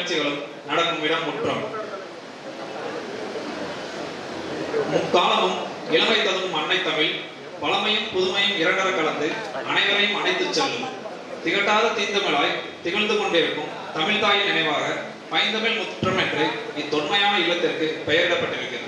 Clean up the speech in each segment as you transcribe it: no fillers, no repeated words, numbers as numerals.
நிகழ்ச்சிகளும் நடக்கும் இடம் முற்றம். முக்காலமும் இளமை ததும் அன்னை தமிழ் பழமையும் புதுமையும் இரண்டர கலந்து அனைவரையும் அணைத்துச் செல்லும் திகட்டாத தீந்தமிழாய் திகழ்ந்து கொண்டிருக்கும் தமிழ் தாயின் நினைவாக பைந்தமிழ் முற்றம் என்று இத்தொன்மையான இல்லத்திற்கு பெயரிடப்பட்டிருக்கிறது.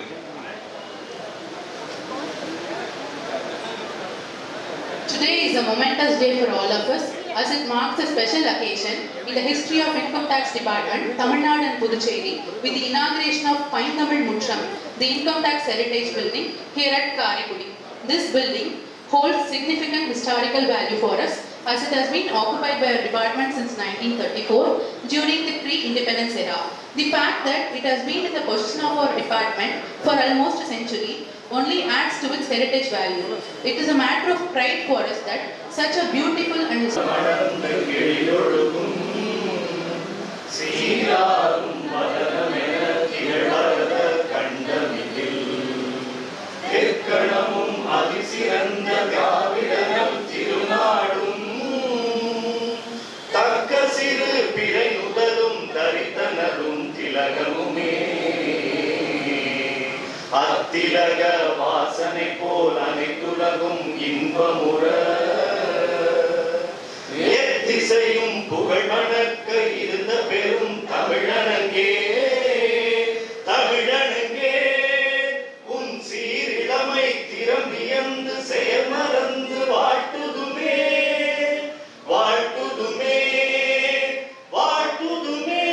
Today is a momentous day for all of us as it marks a special occasion in the history of Income Tax Department, Tamil Nadu and Puducherry with the inauguration of Paindamil Muttram, the Income Tax Heritage Building here at Karikudi. This building holds significant historical value for us as it has been occupied by our department since 1934 during the pre-independence era. The fact that it has been in the possession of our department for almost a century only adds to its heritage value. It is a matter of pride for us that such a beautiful and அத்திலக வாசனை போல் அனைத்துலகும் இன்பமுற எத்திசையும் புகழ் மணக்க இருந்த பெரும் தமிழனங்கே தமிழனங்கே உன் சீரிழமை திறம் வியந்து செயல் மறந்து வாழ்த்துதுமே வாழ்த்துதுமே வாழ்த்துதுமே.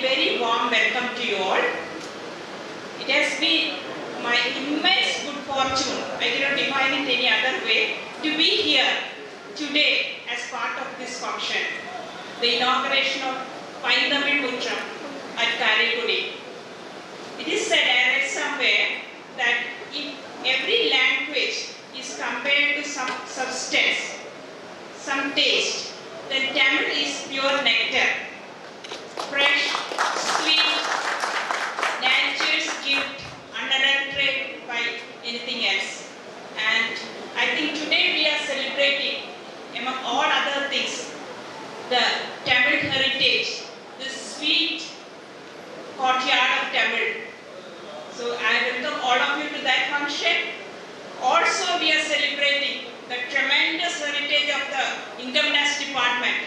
Very warm welcome to you all. It has been my immense good fortune, I cannot define it any other way, to be here today as part of this function, the inauguration of Paindamil Muttram at Karikudi. It is said, I read somewhere, that if every language is compared to some substance, some taste, then Tamil is pure nectar. Fresh, sweet, nature's gift, unadulterated by anything else. And I think today we are celebrating, among all other things, the Tamil heritage, the sweet courtyard of Tamil. So I welcome all of you to that function. Also we are celebrating the tremendous heritage of the Income Tax Department,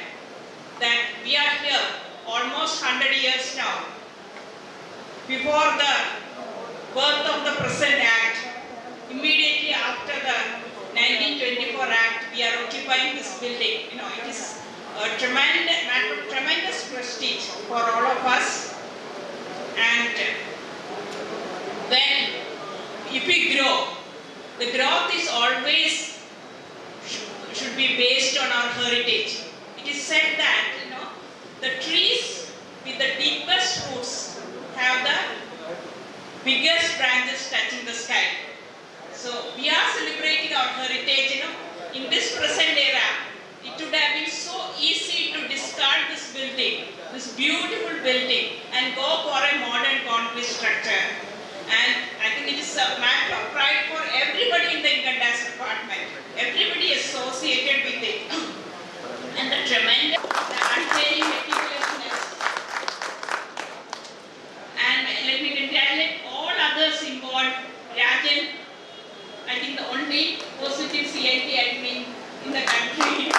that we are here almost 100 years now. Before the birth of the present act, immediately after the 1924 act, we are occupying this building. You know, it is a tremendous prestige for all of us. And when, if we grow, the growth is always should be based on our heritage. It is said that the trees with the deepest roots have the biggest branches touching the sky. So we are celebrating our heritage. In this present era, it would have been so easy to discard this building, this beautiful building, and go for a modern concrete structure. And I think it is a matter of pride for everybody in the Income Tax Department. Everybody associated with it. And the tremendous, the unfailing meticulousness. And let me congratulate all others involved. Rajan, I think the only positive CIT admin in the country.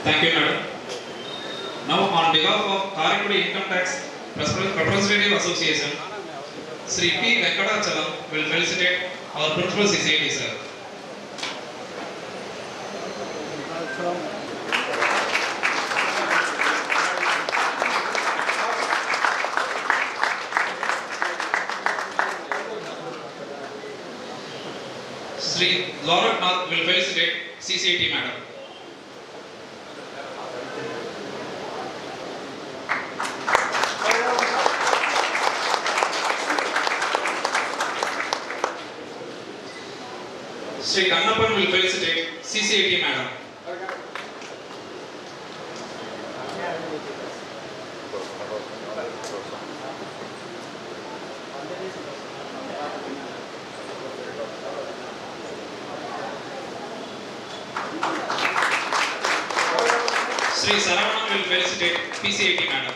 Thank you, madam. Now, on behalf of Karikudi Income Tax Representative Association, Sri P. Venkatachalam will felicitate our Principal CCIT sir. Sri Laura Nath will felicitate CCIT madam. Sri Kannappan will felicitate CCIT madam. Sri Saravanan will felicitate PCIT madam.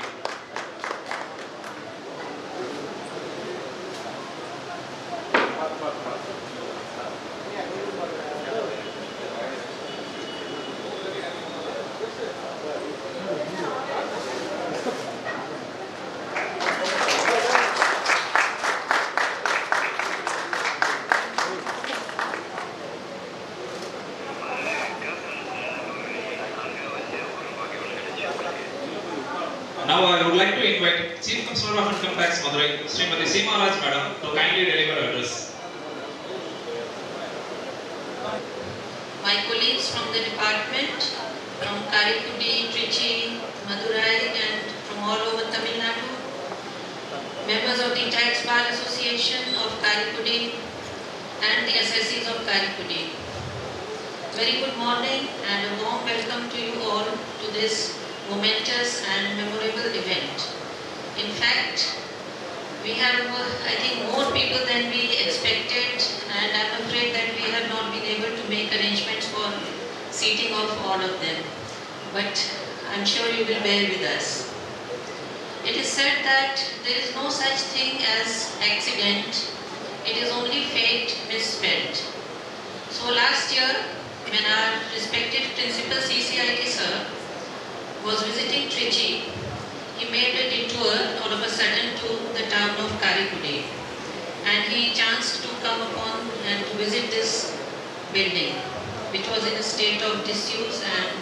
Now I would like to invite Chief Controller of Income Tax Madurai, Srimati Seema Raj madam, to kindly deliver her address. My colleagues from the department, from Karikudi, Trichy, Madurai and from all over Tamil Nadu, members of the Tax Bar Association of Karikudi and the assessees of Karikudi. Very good morning and a warm welcome to you all to this momentous and memorable event. In fact, we have, I think, more people than we expected, and I'm afraid that we have not been able to make arrangements for seating of all of them. But I'm sure you will bear with us. It is said that there is no such thing as accident, it is only fate misspelled. So last year, when our respective Principal CCIT sir was visiting Trichy, he made a detour all of a sudden to the town of Karikudi, and he chanced to come upon and to visit this building, which was in a state of disuse and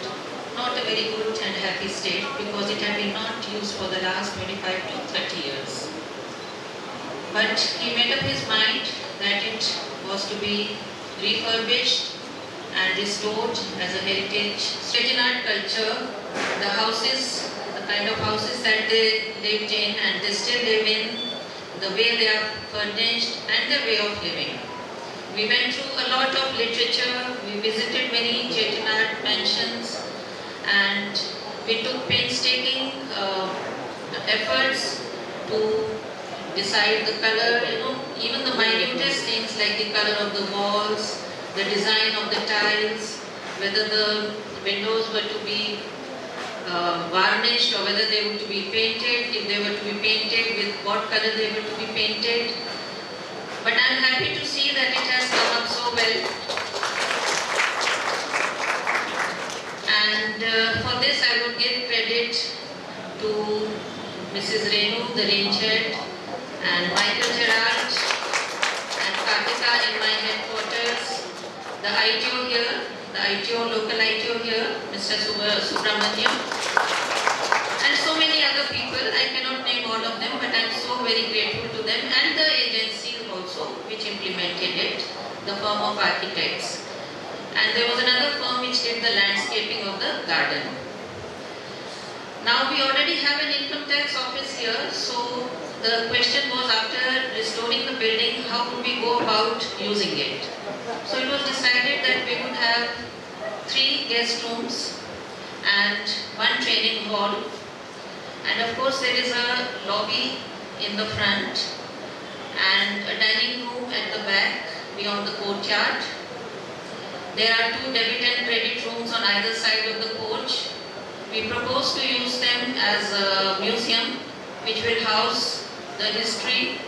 not a very good and happy state because it had been not used for the last 25 to 30 years. But he made up his mind that it was to be refurbished and restored as a heritage. Chettinad culture, the houses, the kind of houses that they lived in and they still live in, the way they are furnished and their way of living. We went through a lot of literature, we visited many Chettinad mansions and we took painstaking efforts to decide the color, even the minutest things like the color of the walls, the design of the tiles, whether the windows were to be varnished or whether they were to be painted, if they were to be painted, with what color they were to be painted. But I am happy to see that it has come up so well. And for this I would give credit to Mrs. Renu, the range head, and Michael Gerard and Kartika in my headquarters, the ITO here, the ITO, local ITO here, Mr. Subramaniam, and so many other people. I cannot name all of them, but I am so very grateful to them and the agencies also which implemented it, the firm of architects. And there was another firm which did the landscaping of the garden. Now we already have an income tax office here, so the question was, after restoring the building, how would we go about using it? So it was decided that we would have 3 guest rooms and 1 training hall, and of course there is a lobby in the front and a dining room at the back beyond the courtyard. There are 2 debit and credit rooms on either side of the porch. We propose to use them as a museum which will house the history,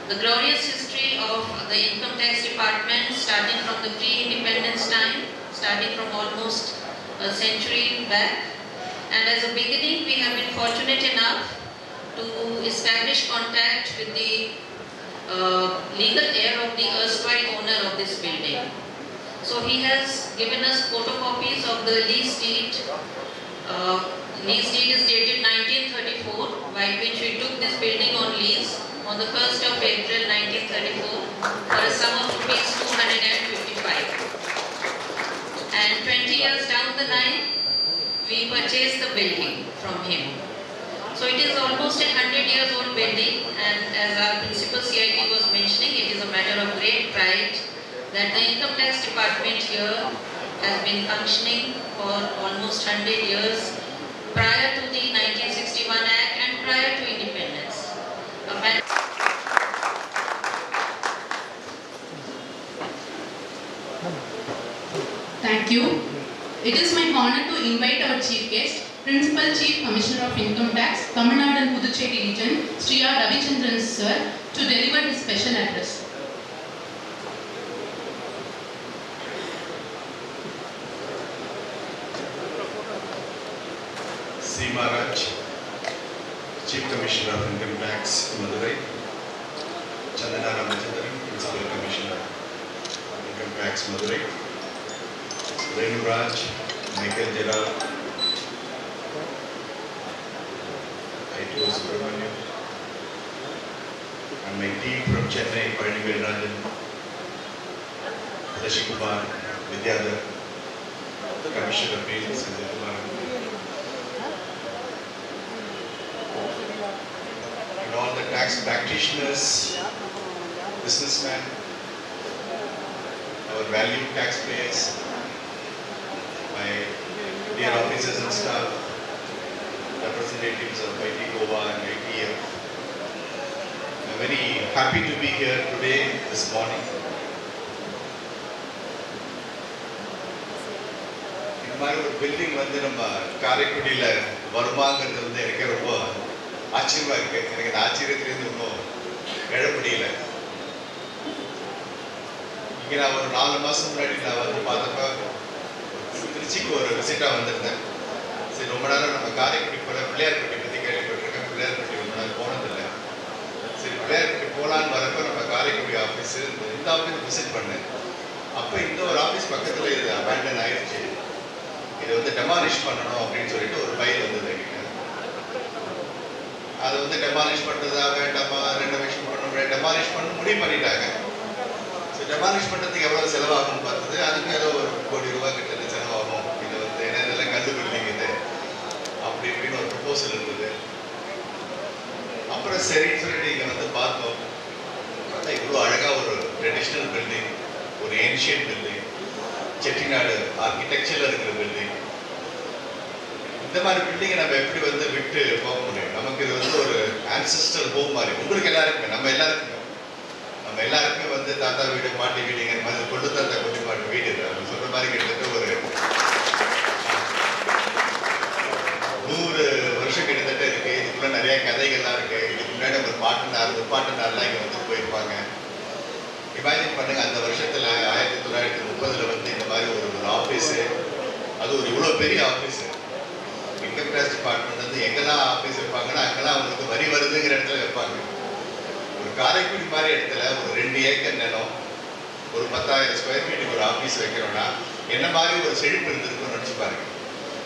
the glorious history of the income tax department, starting from the pre-independence time, starting from almost a century back. And as a beginning, we have been fortunate enough to establish contact with the legal heir of the erstwhile owner of this building. So he has given us photocopies of the lease deed. Lease deed is dated 1934, by which we took this building on lease on the 1st of April 1934 for a sum of rupees 255. And 20 years down the line, we purchased the building from him. So it is almost a 100 years old building, and as our principal CIT was mentioning, it is a matter of great pride that the income tax department here has been functioning for almost 100 years prior to the 1961 Act and prior to independence. Thank you. It is my honor to invite our chief guest, Principal Chief Commissioner of Income Tax, Tamil Nadu and Puducherry Region, Sri R. Ravichandran sir, to deliver his special address. C. Maharaj, Chief Commissioner of Income Tax, Madurai, Chandana Ramachandran, Principal Commissioner of Income Tax, Madurai, Renu Raj, Michael Gerald, I2 Subramaniam, and my team from Chennai, Parnivel Rajan, Dashi Kumar, Vidyadhar, the Commissioner of Appeals, Sanjay Kumar, and all the tax practitioners, businessmen, our valued taxpayers, my dear officers and staff, representatives of IT Goa and ITF. I'm very happy to be here today, this morning. இந்த மாதிரி ஒரு building வந்து நம்ம காரைக்குடியில் வருமாங்கிறது வந்து எனக்கு ரொம்ப ஆச்சரியமா இருக்கு. எனக்கு இந்த ஆச்சரியத்திலேருந்து இன்னும் எழ முடியல. இங்கே நான் ஒரு 4 மாதம் முன்னாடி நான் வந்து பார்த்தப்ப திருச்சிக்கு ஒரு விசிட்டாக வந்திருந்தேன். சரி, ரொம்ப நேரம் நம்ம காரைக்குடி போல பிள்ளையார்பட்டி பற்றி கேள்விப்பட்டிருக்கேன். பிள்ளையார்பட்டி ரொம்ப நாள் போனதில்லை. சரி, பிள்ளையார்பட்டி போகலான்னு வரப்போ நம்ம காரைக்குடி ஆஃபீஸு இந்த ஆஃபீஸ் விசிட் பண்ணேன். அப்போ இந்த ஒரு ஆஃபீஸ் பக்கத்தில் இது அபேண்டன் ஆயிடுச்சு. இதை வந்து டெமாலிஷ் பண்ணணும் அப்படின்னு சொல்லிட்டு ஒரு ஃபைல் வந்தது என்கிட்ட. அதை வந்து டெமாலிஷ் பண்ணுறதா வேண்டாமா, ரெனோவேஷன் பண்ணணும், டெமாலிஷ் பண்ண முடிவு பண்ணிட்டாங்க. ஸோ டெமாலிஷ் பண்ணுறதுக்கு எவ்வளோ செலவாகும்னு பார்த்தது, அதுக்கு ஏதோ ஒரு கோடி ரூபாய் கிட்ட செலவாகும். இது வந்து ஏன்னா இதெல்லாம் கண்டு பில்டிங் இது அப்படி இப்படின்னு ஒரு ப்ரொபோசல் இருந்தது. அப்புறம் சரின்னு சொல்லிட்டு இங்கே வந்து பார்த்தோம். பார்த்தா இவ்வளோ அழகாக ஒரு ட்ரெடிஷ்னல் பில்டிங், ஒரு ஏன்ஷியன்ட் பில்டிங், செட்டிநாடு ஆர்கிடெக்சரில் இருக்கிற பில்டிங். இந்த மாதிரி பில்டிங்கை நம்ம எப்படி வந்து விட்டு போக முடியும்? நமக்கு இது வந்து ஒரு ஆன்செஸ்டர் ஹோம் மாதிரி. உங்களுக்கு எல்லாருக்குமே, நம்ம எல்லாருக்குமே வந்து தாத்தா வீடு, பாட்டி வீடுங்கிற மாதிரி கொண்டு தாத்தா கொண்டு பாட்டு வீடு இல்லை. அவங்க சொல்ற மாதிரி கிட்டத்தட்ட ஒரு 100 வருஷம் கிட்டத்தட்ட இருக்கு. இதுக்குள்ள நிறைய கதைகள்லாம் இருக்கு. இதுக்கு முன்னாடி ஒரு பாட்டனார், முப்பாட்டனார்லாம் இங்கே வந்து போயிருப்பாங்க. இமேஜின் பண்ணுங்க, அந்த வருஷத்துல 1930 வந்து இந்த மாதிரி ஒரு ஆஃபீஸு, அது ஒரு இவ்வளோ பெரிய ஆஃபீஸு. இன்கம் டேக்ஸ் டிபார்ட்மெண்ட் வந்து எங்கெல்லாம் ஆஃபீஸ் வைப்பாங்கன்னா அங்கெல்லாம் அவங்களுக்கு வரி வருதுங்கிற இடத்துல வைப்பாங்க. ஒரு காரைக்குடி மாதிரி இடத்துல ஒரு 2 ஏக்கர் நிலம், ஒரு 10,000 ஸ்கொயர் ஃபீட்டுக்கு ஒரு ஆஃபீஸ் வைக்கிறோம்னா என்ன மாதிரி ஒரு செழிப்பு இருந்திருக்குன்னு நினச்சி பாருங்க.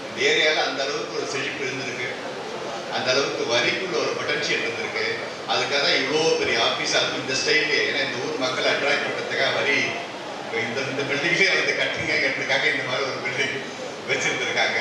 இந்த ஏரியாவில் அந்த அளவுக்கு ஒரு செழிப்பு இருந்திருக்கு, அந்த அளவுக்கு வரிக்குள்ள ஒரு பொட்டன்ஷியல் இருந்திருக்கு. அதுக்காக தான் இவ்வளோ பெரிய ஆஃபீஸ், அதுவும் இந்த ஸ்டைலே. ஏன்னா இந்த ஊர் மக்களை அட்ராக்ட் பண்ணுறதுக்காக வரி இந்த பில்டிங்லேயே வந்து கட்டுறதுக்காக இந்த மாதிரி ஒரு பில்டிங் வச்சுருந்துருக்காங்க.